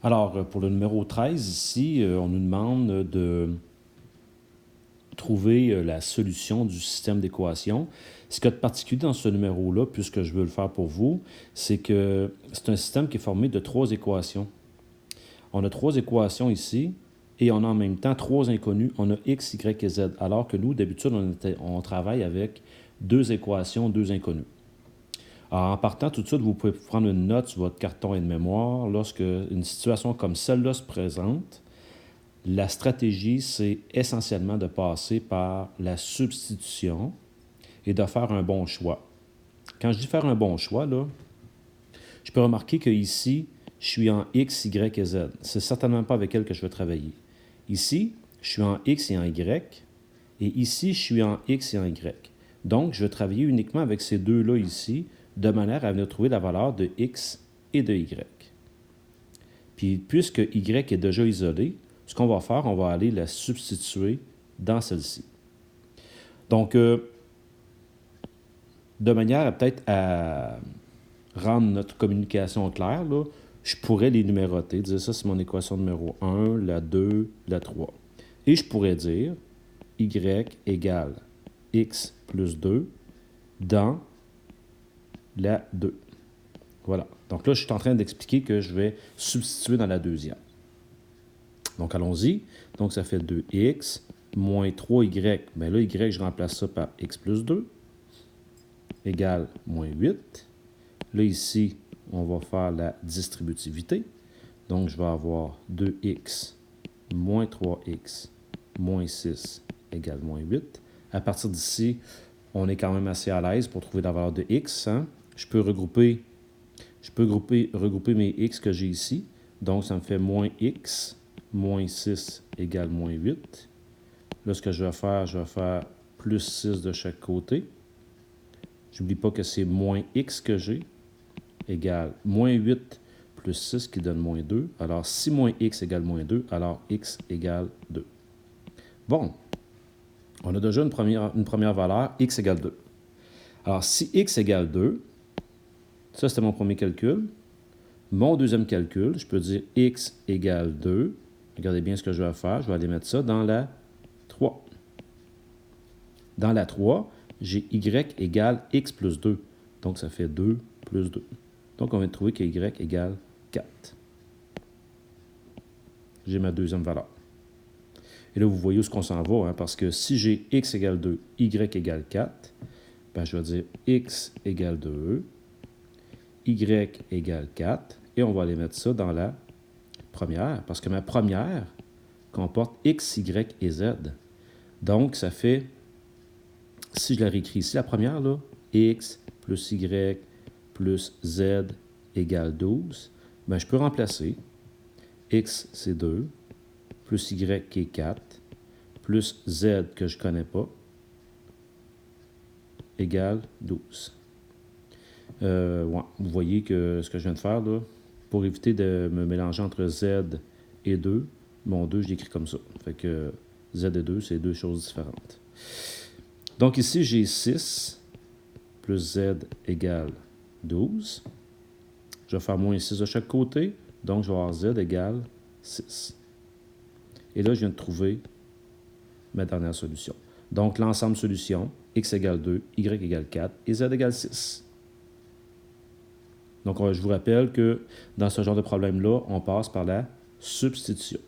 Alors, pour le numéro 13, ici, on nous demande de trouver la solution du système d'équation. Ce qu'il y a de particulier dans ce numéro-là, puisque je veux le faire pour vous, c'est que c'est un système qui est formé de 3 équations. On a 3 équations ici, et on a en même temps 3 inconnus. On a x, y et z, alors que nous, d'habitude, on travaille avec 2 équations, 2 inconnus. Alors, en partant tout de suite, vous pouvez prendre une note sur votre carton et de mémoire. Lorsque une situation comme celle-là se présente, la stratégie, c'est essentiellement de passer par la substitution et de faire un bon choix. Quand je dis faire un bon choix, là, je peux remarquer qu'ici, je suis en X, Y et Z. C'est certainement pas avec elle que je vais travailler. Ici, je suis en X et en Y. Et ici, je suis en X et en Y. Donc, je vais travailler uniquement avec ces deux-là ici, de manière à venir trouver la valeur de X et de Y. Puis, puisque Y est déjà isolé, ce qu'on va faire, on va aller la substituer dans celle-ci. Donc, de manière peut-être à rendre notre communication claire, là, je pourrais les numéroter, dire ça, c'est mon équation numéro 1, la 2, la 3. Et je pourrais dire y égale x plus 2 dans la 2. Voilà. Donc là, je suis en train d'expliquer que je vais substituer dans la deuxième. Donc, allons-y. Donc, ça fait 2x moins 3y. Bien là, y, je remplace ça par x plus 2 égale moins 8. Là, ici, on va faire la distributivité. Donc, je vais avoir 2x moins 3x moins 6 égale moins 8. À partir d'ici, on est quand même assez à l'aise pour trouver la valeur de x. Hein? Je peux regrouper mes x que j'ai ici. Donc, ça me fait moins x moins 6 égale moins 8. Là, ce que je vais faire plus 6 de chaque côté. J'oublie pas que c'est moins x que j'ai égale moins 8 plus 6 qui donne moins 2. Alors, si moins x égale moins 2, alors x égale 2. Bon, on a déjà une première valeur, x égale 2. Alors, si x égale 2, ça c'était mon premier calcul. Mon deuxième calcul, je peux dire x égale 2. Regardez bien ce que je vais faire. Je vais aller mettre ça dans la 3. Dans la 3, j'ai y égale x plus 2. Donc, ça fait 2 plus 2. Donc, on vient de trouver que y égale 4. J'ai ma deuxième valeur. Et là, vous voyez où est-ce qu'on s'en va, hein, parce que si j'ai x égale 2, y égale 4, ben, je vais dire x égale 2, y égale 4, et on va aller mettre ça dans la première, parce que ma première comporte x, y et z. Donc, ça fait, si je la réécris ici, la première, là, x plus y plus z égale 12, ben, je peux remplacer x, c'est 2, plus y qui est 4, plus z que je ne connais pas, égale 12. Ouais, vous voyez que ce que je viens de faire, là, pour éviter de me mélanger entre z et 2, mon 2, je l'écris comme ça. Fait que z et 2, c'est deux choses différentes. Donc ici, j'ai 6 plus z égale 12. Je vais faire moins 6 de chaque côté, donc je vais avoir z égale 6. Et là, je viens de trouver ma dernière solution. Donc, l'ensemble solution, x égale 2, y égale 4 et z égale 6. Donc, je vous rappelle que dans ce genre de problème-là, on passe par la substitution.